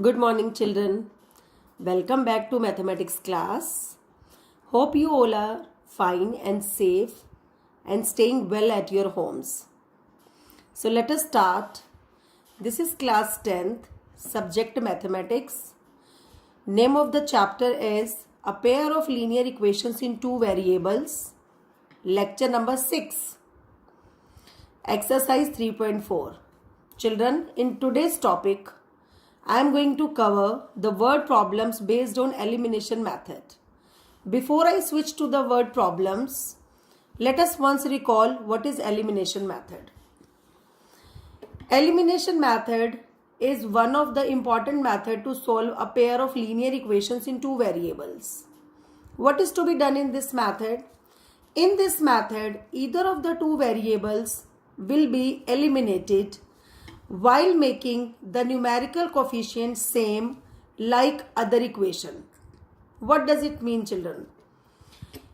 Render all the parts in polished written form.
Good morning, children. Welcome back to mathematics class. Hope you all are fine and safe and staying well at your homes. So let us start. This is class 10th, subject mathematics. Name of the chapter is A Pair of Linear Equations in Two Variables. Lecture number 6. Exercise 3.4. Children, in today's topic, I am going to cover the word problems based on elimination method. Before I switch to the word problems, let us once recall what is elimination method. Elimination method is one of the important method to solve a pair of linear equations in two variables. What is to be done in this method? In this method, either of the two variables will be eliminated while making the numerical coefficient same like other equation. What does it mean, children?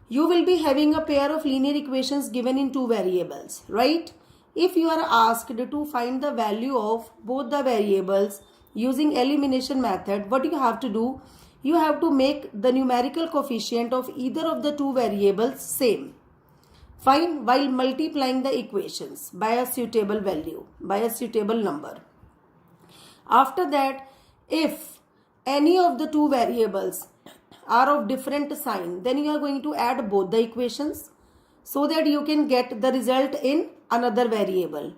You will be having a pair of linear equations given in two variables, right? If you are asked to find the value of both the variables using elimination method, what you have to do? You have to make the numerical coefficient of either of the two variables same. Fine, while multiplying the equations by a suitable value, by a suitable number. After that, if any of the two variables are of different sign, then you are going to add both the equations so that you can get the result in another variable.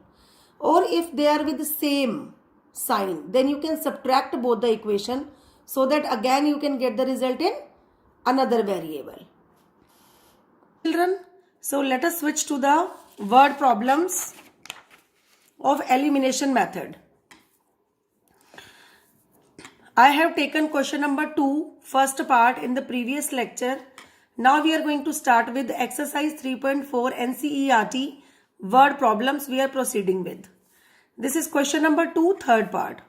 Or if they are with the same sign, then you can subtract both the equation so that again you can get the result in another variable. Children, so let us switch to the word problems of elimination method. I have taken question number 2, first part in the previous lecture. Now we are going to start with exercise 3.4 NCERT word problems we are proceeding with. This is question number 2, third part.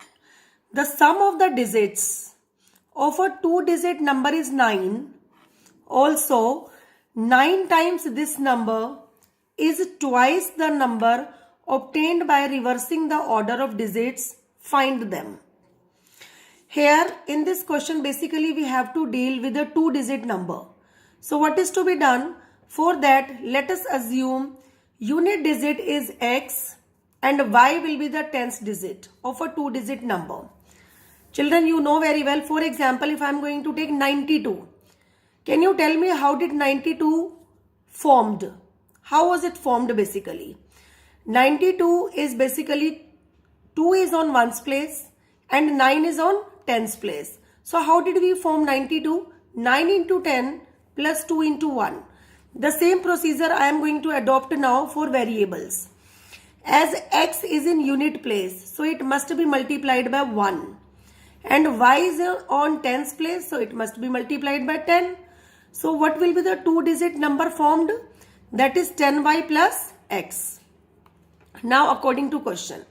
The sum of the digits of a two-digit number is 9. Also, 9 times this number is twice the number obtained by reversing the order of digits. Find them. Here in this question basically we have to deal with a two-digit number. So what is to be done? For that, let us assume unit digit is x and y will be the tens digit of a two-digit number. Children, you know very well, for example, if I am going to take 92. Can you tell me how did 92 formed? How was it formed basically? 92 is basically 2 is on ones place and 9 is on tens place. So how did we form 92? 9 into 10 plus 2 into 1. The same procedure I am going to adopt now for variables. As x is in unit place, so it must be multiplied by 1. And y is on tens place, so it must be multiplied by 10. So what will be the two-digit number formed? That is 10y plus x. Now according to question,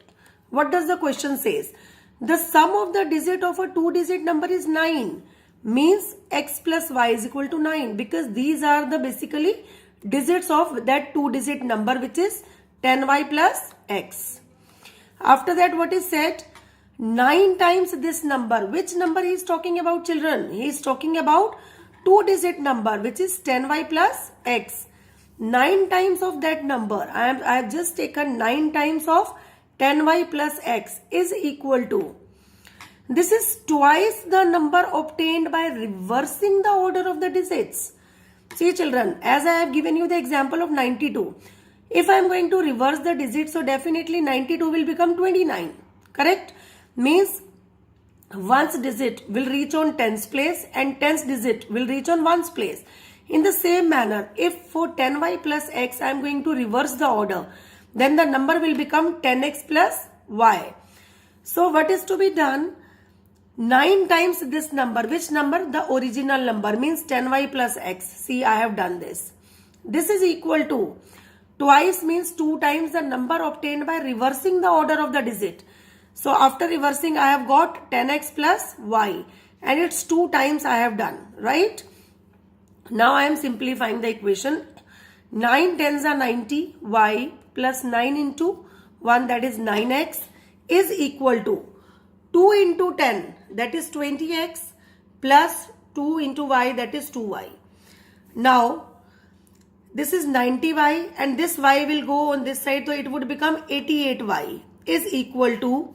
what does the question says? The sum of the digit of a two-digit number is 9. Means x plus y is equal to 9 because these are the basically digits of that two-digit number which is 10y plus x. After that, what is said? 9 times this number. Which number he is talking about, children? He is talking about two-digit number which is 10y plus x. 9 times of that number, I have just taken 9 times of 10y plus x is equal to, this is twice the number obtained by reversing the order of the digits. See children, as I have given you the example of 92. If I am going to reverse the digits, so definitely 92 will become 29. Correct? Means ones digit will reach on tens place and tens digit will reach on ones place. In the same manner, if for 10y plus x I am going to reverse the order, then the number will become 10x plus y. So what is to be done? 9 times this number. Which number? The original number means 10y plus x. See, I have done this. This is equal to twice means 2 times the number obtained by reversing the order of the digit. So after reversing, I have got 10x plus y and it's 2 times I have done, right? Now I am simplifying the equation. 9 tens are 90, y plus 9 into 1 that is 9x is equal to 2 into 10, that is 20x, plus 2 into y, that is 2y. Now, this is 90y and this y will go on this side, so it would become 88y is equal to,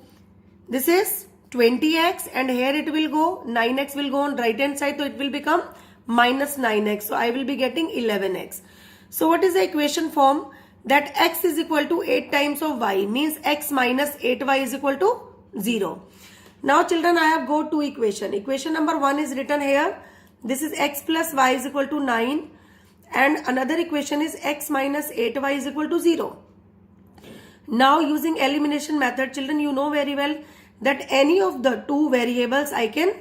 this is 20x and here it will go, 9x will go on right hand side, so it will become minus 9x. So I will be getting 11x. So what is the equation form? That x is equal to 8 times of y, means x minus 8y is equal to 0. Now children, I have got two equation. Equation number 1 is written here. This is x plus y is equal to 9. And another equation is x minus 8y is equal to 0. Now using elimination method, children, you know very well that any of the two variables I can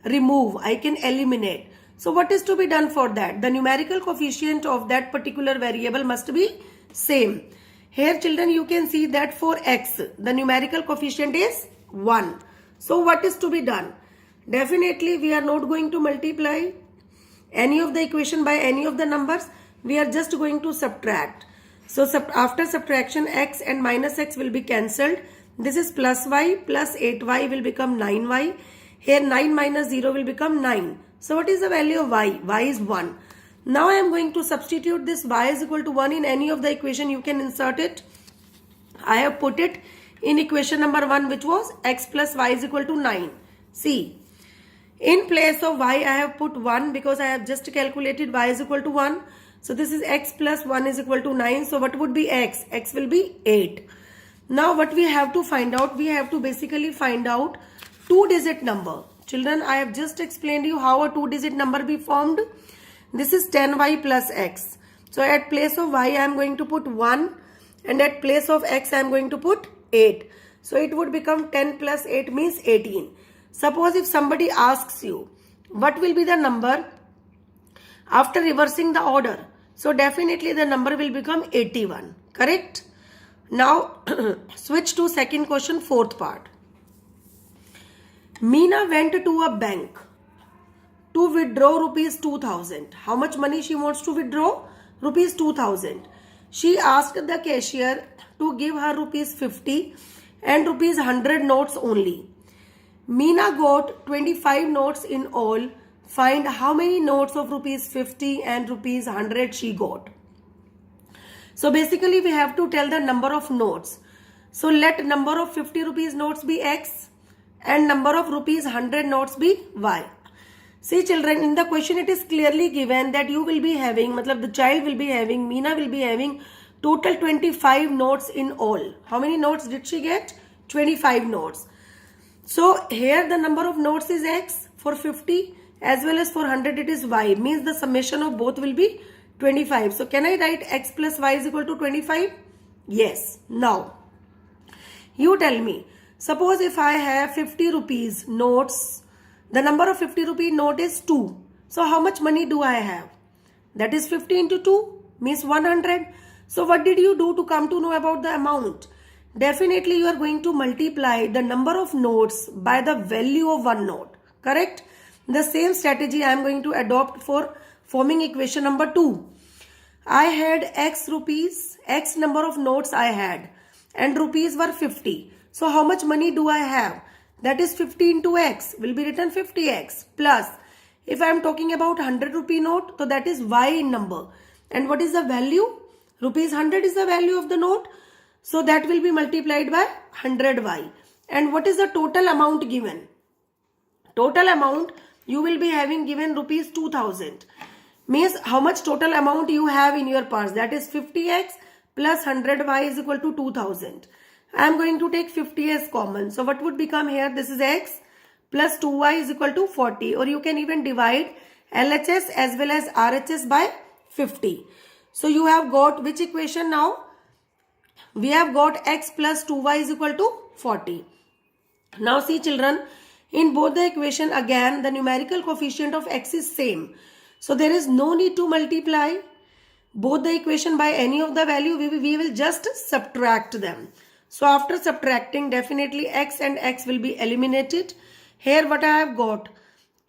remove, I can eliminate. So what is to be done for that? The numerical coefficient of that particular variable must be same. Here children, you can see that for x, the numerical coefficient is 1. So what is to be done? Definitely we are not going to multiply any of the equation by any of the numbers. We are just going to subtract. So after subtraction, x and minus x will be cancelled. This is plus y plus 8y will become 9y. Here 9 minus 0 will become 9. So what is the value of y? Y is 1. Now I am going to substitute this y is equal to 1 in any of the equation. You can insert it. I have put it in equation number 1, which was x plus y is equal to 9. See, in place of y I have put 1 because I have just calculated y is equal to 1. So this is x plus 1 is equal to 9. So what would be x? X will be 8. Now what we have to find out? We have to basically find out two-digit number. Children, I have just explained you how a two-digit number be formed. This is 10y plus x. So at place of y I am going to put 1 and at place of x I am going to put 8. So it would become 10 plus 8 means 18. Suppose if somebody asks you, what will be the number after reversing the order? So definitely the number will become 81. Correct? Now switch to second question, fourth part. Meena went to a bank to withdraw rupees 2000. How much money she wants to withdraw? Rupees 2000. She asked the cashier to give her rupees 50 and rupees 100 notes only. Meena got 25 notes in all. Find how many notes of rupees 50 and rupees 100 she got. So basically we have to tell the number of notes. So let number of 50 rupees notes be x and number of rupees 100 notes be y. See children, in the question it is clearly given that you will be having, matlab the child will be having, Meena will be having total 25 notes in all. How many notes did she get? 25 notes. So here the number of notes is x for 50 as well as for 100 it is y. Means the summation of both will be 25. So can I write x plus y is equal to 25? Yes. Now you tell me, suppose if I have 50 rupees notes, the number of 50 rupee note is 2. So how much money do I have? That is 50 into 2 means 100. So what did you do to come to know about the amount? Definitely you are going to multiply the number of notes by the value of one note. Correct? The same strategy I am going to adopt for forming equation number 2. I had x rupees, x number of notes I had and rupees were 50. So how much money do I have? That is 50 into x will be written 50x plus. If I am talking about 100 rupee note, so that is y in number. And what is the value? Rupees 100 is the value of the note. So that will be multiplied by 100y. And what is the total amount given? Total amount you will be having given rupees 2000. Means how much total amount you have in your purse. That is 50x plus 100y is equal to 2000. I am going to take 50 as common. So what would become here? This is x plus 2y is equal to 40. Or you can even divide LHS as well as RHS by 50. So you have got which equation now? We have got x plus 2y is equal to 40. Now see children, in both the equation again the numerical coefficient of x is same. So there is no need to multiply both the equation by any of the value. We will just subtract them. So after subtracting, definitely x and x will be eliminated. Here what I have got,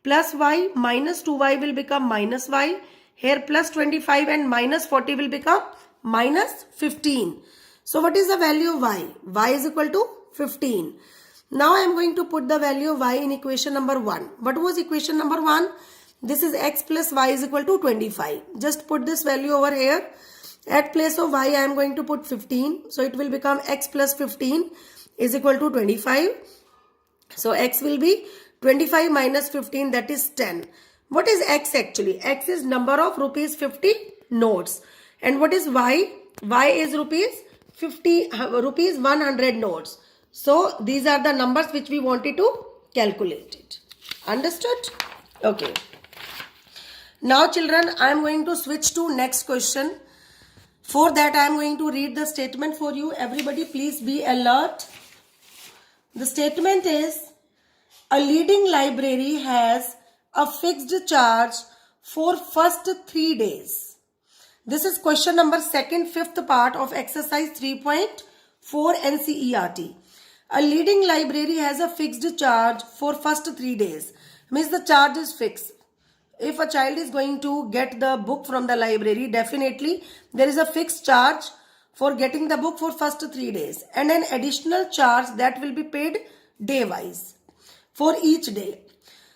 plus y minus 2y will become minus y. Here plus 25 and minus 40 will become minus 15. So what is the value of y? Y is equal to 15. Now I am going to put the value of y in equation number 1. What was equation number 1? This is x plus y is equal to 25. Just put this value over here. At place of y I am going to put 15. So it will become x plus 15 is equal to 25. So x will be 25 minus 15, that is 10. What is x actually? X is number of rupees 50 notes. And what is y? Y is rupees 100 notes. So these are the numbers which we wanted to calculate it. Understood? Okay. Now children, I am going to switch to next question. For that I am going to read the statement for you. Everybody please be alert. The statement is, a leading library has a fixed charge for first 3 days. This is question number 2nd, 5th part of exercise 3.4 NCERT. A leading library has a fixed charge for first 3 days. Means the charge is fixed. If a child is going to get the book from the library, definitely there is a fixed charge for getting the book for first 3 days. And an additional charge that will be paid day wise for each day.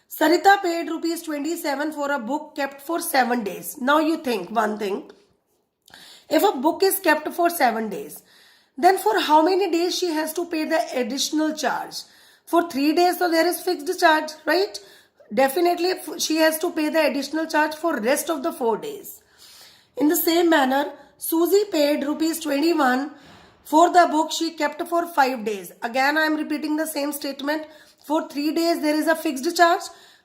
Sarita paid rupees 27 for a book kept for 7 days. Now you think one thing. If a book is kept for 7 days, then for how many days she has to pay the additional charge? For 3 days, so there is fixed charge, right? Definitely she has to pay the additional charge for rest of the 4 days. In the same manner, Susie paid rupees 21 for the book she kept for 5 days. Again, I am repeating the same statement. For 3 days, there is a fixed charge.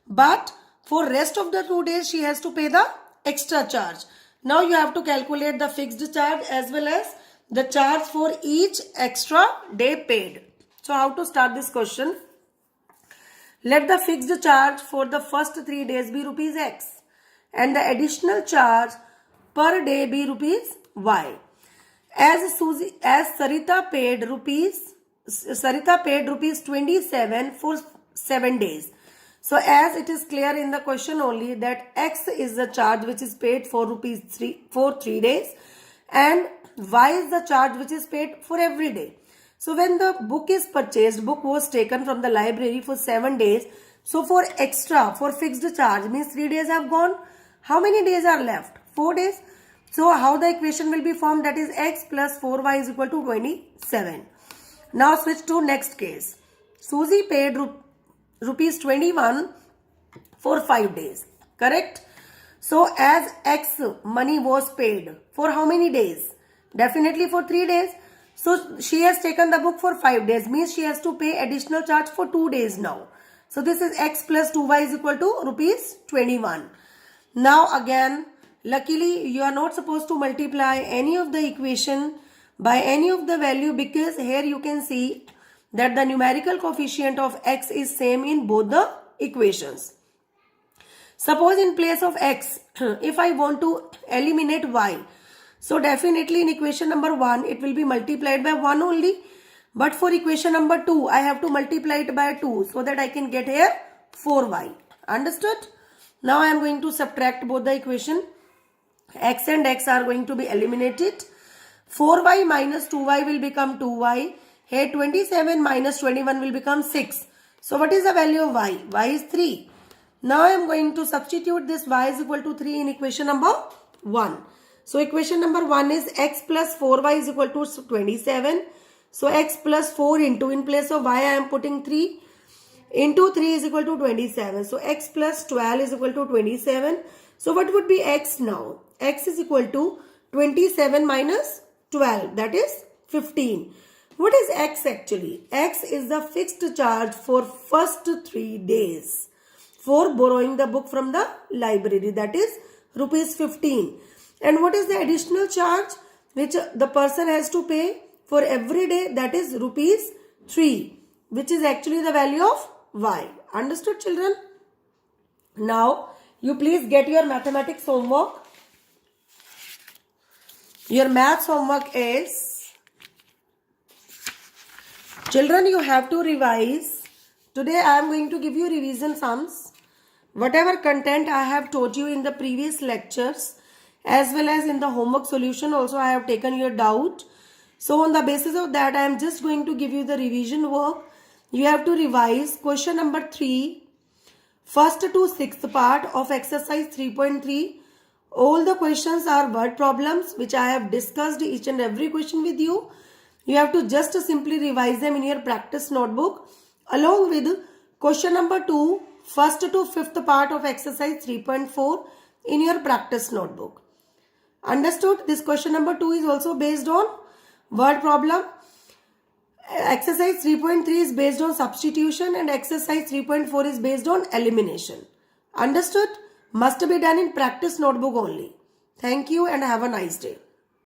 But for rest of the 2 days, she has to pay the extra charge. Now you have to calculate the fixed charge as well as the charge for each extra day paid. So how to start this question? Let the fixed charge for the first 3 days be rupees x and the additional charge per day be rupees y. As Sarita paid rupees 27 for 7 days. So as it is clear in the question only that x is the charge which is paid for rupees 3 days and y is the charge which is paid for every day. So when the book is purchased, book was taken from the library for 7 days. So for fixed charge means 3 days have gone. How many days are left? 4 days. So how the equation will be formed? That is x plus 4y is equal to 27. Now switch to next case. Susie paid rupees 21 for 5 days. Correct? So as x money was paid for how many days? Definitely for 3 days. So she has taken the book for 5 days. Means she has to pay additional charge for 2 days now. So this is x plus 2y is equal to rupees 21. Now again, luckily you are not supposed to multiply any of the equation by any of the value, because here you can see that the numerical coefficient of x is same in both the equations. Suppose in place of x, if I want to eliminate y, so definitely in equation number 1, it will be multiplied by 1 only. But for equation number 2, I have to multiply it by 2 so that I can get here 4y. Understood? Now I am going to subtract both the equation. X and x are going to be eliminated. 4y minus 2y will become 2y. Here 27 minus 21 will become 6. So what is the value of y? Y is 3. Now I am going to substitute this y is equal to 3 in equation number 1. So equation number 1 is x plus 4y is equal to 27. So x plus 4 into, in place of y I am putting 3. Into 3 is equal to 27. So x plus 12 is equal to 27. So what would be x now? X is equal to 27 minus 12, that is 15. What is x actually? X is the fixed charge for first 3 days for borrowing the book from the library, that is rupees 15. And what is the additional charge which the person has to pay for every day? That is rupees 3, which is actually the value of y. Understood, children? Now you please get your mathematics homework. Your maths homework is, children, you have to revise. Today I am going to give you revision sums. Whatever content I have taught you in the previous lectures as well as in the homework solution also I have taken your doubt. So on the basis of that I am just going to give you the revision work. You have to revise question number 3, first to sixth part of exercise 3.3. All the questions are word problems which I have discussed each and every question with you. You have to just simply revise them in your practice notebook along with question number 2, first to fifth part of exercise 3.4 in your practice notebook. Understood? This question number 2 is also based on word problem. Exercise 3.3 is based on substitution and exercise 3.4 is based on elimination. Understood? Must be done in practice notebook only. Thank you and have a nice day.